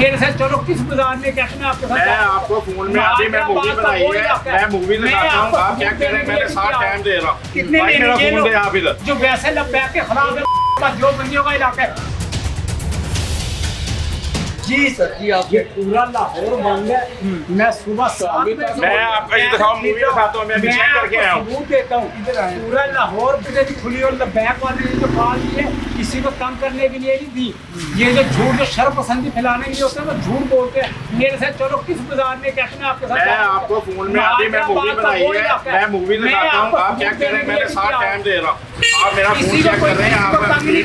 मेरे से चलो किस बाजार में क्या मैं आपके साथ मैं आपको फोन में अभी मैं मूवी बनाई है, मैं मूवी दिखाता हूँ, आप क्या कह रहे हैं? मैंने 7 टाइम दे रहा हूँ। कितने मेरा फोन दे आप इधर। जो वैसे लब्बैक के खिलाफ है जो बंदियों का इलाका है। जी सर जी, आप ये पूरा लाहौर बंद है। मैं सुबह 7 बजे मैं आपको ये दिखाऊं, मूवी दिखाता हूं, मैं अभी चेक करके आया हूं। सबूत देता हूं, इधर आए। पूरा लाहौर पे खुली और लब्बैक वाले ने जो कॉल दी है किसी को तंग करने के लिए नहीं दी। ये जो झूठ जो शर्म पसंदी फैलाने के लिए होते हैं वो झूठ बोलते हैं। मेरे से चलो किस बाजार में क्या मैं आपके साथ मैं आपको फोन में अभी मैं मूवी बनाई है, मैं मूवी दिखाता हूँ, आप क्या कह रहे हैं? मैंने 7 टाइम दे रहा हूँ, आप मेरा फोन चेक कर रहे हैं। आप तंग नहीं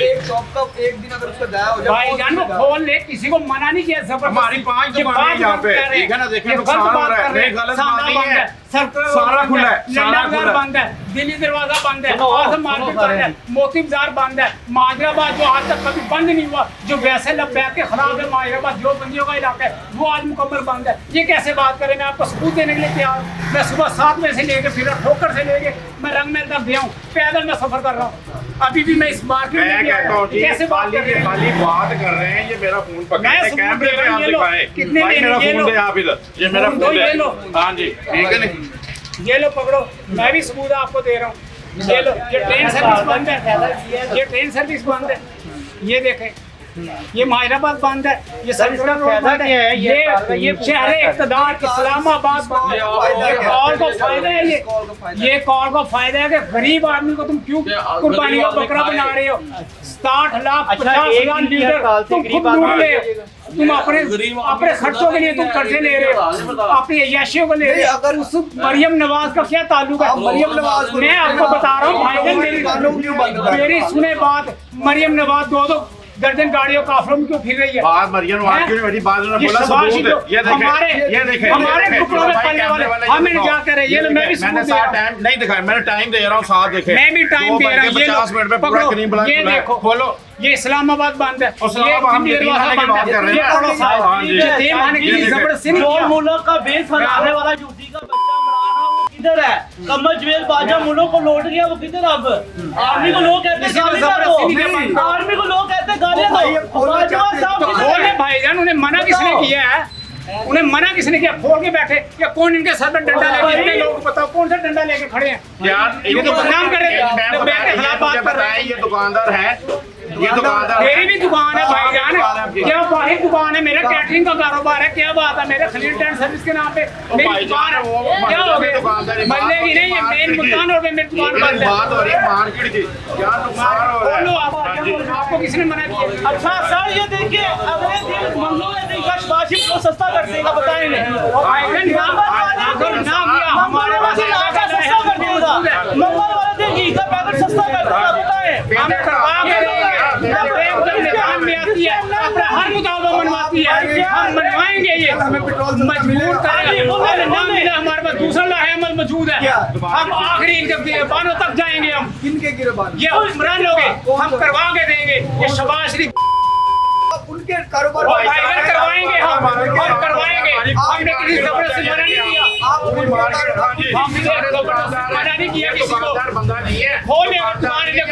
एक शॉप का एक दिन अगर उसका जाया हो जाए भाई जान वो खोल ले, किसी को मना नहीं किया। हमारी 5 दुकानें हैं यहाँ पे, ठीक है ना? देखिए नुकसान हो रहा है, नहीं गलत बात नहीं है। सारा खुला है, सारा खुला बंद है, दिल्ली दरवाजा बंद है, आजम मार्केट बंद है, मोती बाजार बंद है, माजराबाद जो आज तक कभी बंद नहीं हुआ, जो वैसे लब्बैक के खिलाफ है माजराबाद जो बंदियों का इलाका है वो आज मुकम्मल बंद है। ये कैसे बात करें? मैं आपको सबूत देने के लिए तैयार हूँ। मैं सुबह 7 बजे से लेकर फिर ठोकर से लेके मैं रंगमहल तक गया हूँ, पैदल मैं सफर कर रहा हूँ। अभी भी मैं इस मार्केट में कैसे बात कर रहे हैं? खाली बात कर रहे हैं। ये मेरा फोन पकड़े कैमरे पे आप दिखाएं। कितने भाई मेरा फोन दे आप इधर, ये मेरा फोन ये लो। हाँ जी, ठीक है नहीं? ये लो पकड़ो, मैं भी सबूत आपको दे रहा हूँ। ये लो, ये ट्रेन सर्विस बंद है, ये ट्रेन सर्विस बंद है। ये देखें, ये माहिराबाद बंद है, ये सर्विस का फायदा क्या है? ये शहर इक़्तिदार इस्लामाबाद बंद है। ये कॉल को फायदा है, ये कॉल को फायदा है कि गरीब आदमी को तुम क्यों कुर्बानी का बकरा बना रहे हो? 60 लाख 50,000 लीटर तुम खुद लूट ले, तुम अपने खर्चों के लिए तुम कर्जे ले रहे हो, अपनी अय्याशियों को ले रहे हो। अगर उस मरियम नवाज का क्या ताल्लुक है? मरियम नवाज मैं आपको बता रहा हूँ भाईजान, मेरी सुने बात। मरियम नवाज 2 दर्जन गाड़ियों काफिलों में क्यों फिर रही है? बात मरियम नवाज क्यों नहीं? बात ने बोला सबूत है। ये देखें हमारे टुकड़ों में पलने वाले हम जा कर रहे। ये मैं भी मैंने 7 टाइम नहीं दिखाया, मैंने टाइम दे रहा हूँ 7 देखे। मैं भी टाइम दे रहा हूँ। 50 मिनट में पूरा करीम ब्लॉक ये देखो, खोलो। ये इस्लामाबाद बंद है, इस्लामाबाद की बात कर रहे हैं। का बेस बनाने वाला जूती का बच्चा इमरान है, वो किधर है? कमर जवेल बाजा मुल्क को लौट गया, वो किधर? अब आर्मी को लोग कहते हैं गालियां दो, आर्मी को लोग कहते हैं गालियां दो। बाजवा साहब बोले भाईजान, उन्हें मना किसने किया है? उन्हें मना किसने किया? खोल के बैठे या कौन इनके सर पर डंडा लेके? इतने लोग बताओ कौन सा डंडा लेके खड़े हैं? यार ये तो बदनाम कर रहे हैं, बैठ के खिलाफ बात कर रहे हैं। ये दुकानदार है, ये दुकानदार मेरी भी दुकान है भाईजान, क्या वाहिद दुकान है, मेरा कैटरिंग का कारोबार है। क्या बात है? मेरे खलील टेंट सर्विस के नाम पे मेरी दुकान है। क्या हो गया? मरने की नहीं, ये मेन मुल्तान हो गए, मेरी दुकान बंद है। बात हो रही है मार्केट की, क्या नुकसान हो रहा है? आपको किसने मना किया? अच्छा सर, ये देखिए अगले दिन मंगलों ने देखा वाशिप को सस्ता कर देगा, बताएं नहीं हमारे पास सस्ता कर देगा, मंगल वाले दिन घी का पैकेट सस्ता कर देगा, बताएं। हम करवा के निदान में आती है, अपना हर मुताबा मनवाती है, हम मनवाएंगे। ये मजबूर करेगा, ना मिला हमारे पास दूसरा लाहे अमल मौजूद है। हम आखिरी जब बानों तक जाएंगे, हम किनके गिरबान ये इमरान लोग हम करवा के देंगे। ये शबाज शरीफ उनके कारोबार करवाएंगे, हम करवाएंगे। हमने किसी जबरदस्ती मना नहीं किया, हमने जबरदस्ती मना नहीं किया किसी को। बंदा नहीं है, खोल दुकान नहीं ये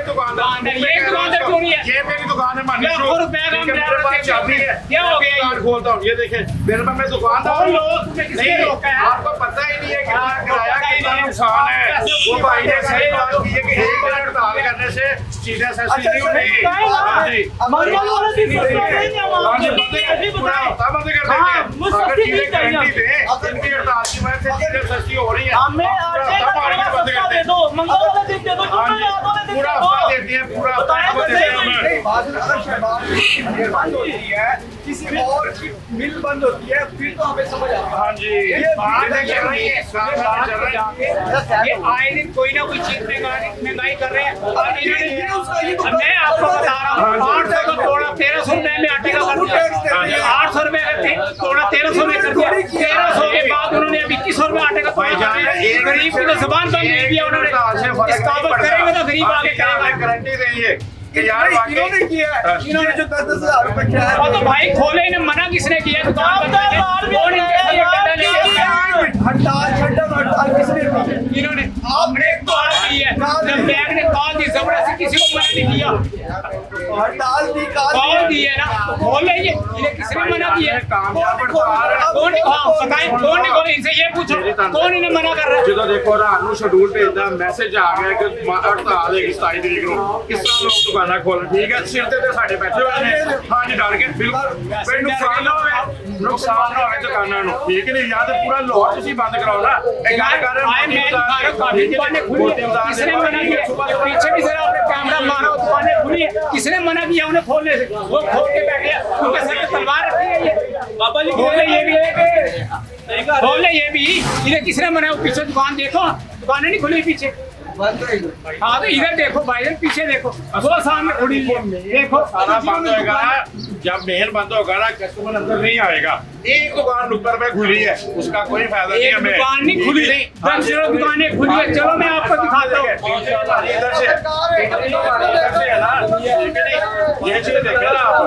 दुकानदार, ये दुकानदार क्यों नहीं है? ये मेरी दुकान है, मानी लाखों रुपए का हम मेरे पास चाबी है। क्या हो गया? दुकान खोलता हूँ, ये देखें मेरे पास, मैं दुकानदार नहीं, आपको पता ही नहीं है कितना किराया, कितना नुकसान है। वो भाई ने सही बात की है कि 1 मिनट हड़ताल करने से चीजें सस्ती नहीं होगी। मंगल वाले दिन सस्ता नहीं है, वहाँ पे पूरा हफ्ता बंद कर देते हैं। अगर चीजें गारंटी दें, इनकी हड़ताल की वजह से चीजें सस्ती हो रही है। हमें आटे का थोड़ा सस्ता दे दो, मंगल वाले दिन दे दो, पूरा हफ्ता देती है, पूरा हफ्ता देती है। बंद होती है, किसी और की मिल बंद होती है, फिर तो हमें समझ आता है। हाँ जी, ये चल रही है, ये आए दिन कोई ना कोई चीज महंगाई कर रहे हैं। मैं आपको बता रहा हूँ, 800 का तोड़ा 1300 रुपए में आटे का कर दिया। 800 रुपए का तोड़ा 1300 में कर दिया। 1300 के बाद उन्होंने अब 2100 रुपए आटे का तोड़ा कर दिया। गरीब की तो जबान बंद नहीं किया उन्होंने। इस्काबत करेंगे तो गरीब आगे करेगा। गारंटी रही है कि यार इन्होंने किया है, इन्होंने जो 10,000 रुपए किया है। और तो भाई खोले, इन्हें मना किसने किया? दुकान बंद करके। हड़ताल छड्डन हड़ताल दिया, हड़ताल दी कौन दिए ना, तो खोल लीजिए, इन्हें किसने मना किया? कामयाब हड़ताल कौन? हाँ बताएं, कौन नहीं खोले? इनसे ये पूछो, कौन इन्हें मना कर रहा है? ਜਦੋਂ ਦੇਖੋ ਰਾਤ ਨੂੰ ਸ਼ਡਿਊਲ ਭੇਜਦਾ ਮੈਸੇਜ ਆ ਗਿਆ ਕਿ ਹੜਤਾਲ ਹੈਗੀ 27 ਤਰੀਕ ਨੂੰ, ਕਿਸ ਤਰ੍ਹਾਂ ਲੋਕ ਦੁਕਾਨਾਂ ਖੋਲਣ? ਠੀਕ ਹੈ, ਸਿਰ ਤੇ ਸਾਡੇ ਬੈਠੇ ਹੋਏ ਨੇ, ਹਾਂਜੀ ਡਰ ਕੇ ਬਿਲਕੁਲ ਕੋਈ ਨੁਕਸਾਨ ਨਾ ਹੋਵੇ, ਨੁਕਸਾਨ ਨਾ ਹੋਵੇ ਦੁਕਾਨਾਂ ਨੂੰ, ਠੀਕ ਨਹੀਂ? ਜਾਂ ਤੇ ਪੂਰਾ ਲਾਹੌਰ ਤੁਸੀਂ ਬੰਦ ਕਰਾਓ ਨਾ। ਇਹ ਗੱਲ ਕਰ ਰਹੇ आए मैं दिखा रहा हूं, काफी दुकानें खुली है, किसने मना किया? पीछे भी जरा आपने कैमरा मारो, दुकानें खुली है, किसने मना किया उन्हें खोलने से? वो खोल के बैठे हैं, उनके सर पे तलवार रखी है ये। बाबा जी खोल ले ये भी, नहीं कर खोल ले ये भी, इन्हें किसने मना? वो पीछे दुकान देखो, दुकानें नहीं खुली पीछे। हाँ तो इधर देखो भाई, इधर पीछे देखो, वो सामने खुली है, देखो सारा बंद होएगा। जब मेन बंद होगा ना, कस्टमर अंदर नहीं आएगा। एक दुकान ऊपर में खुली है, उसका कोई फायदा नहीं एक हमें। दुकान नहीं खुली, 10 दुकानें खुली है। चलो मैं आपको दिखाता हूँ। इधर से है ना, ये चीज देखे ना आप।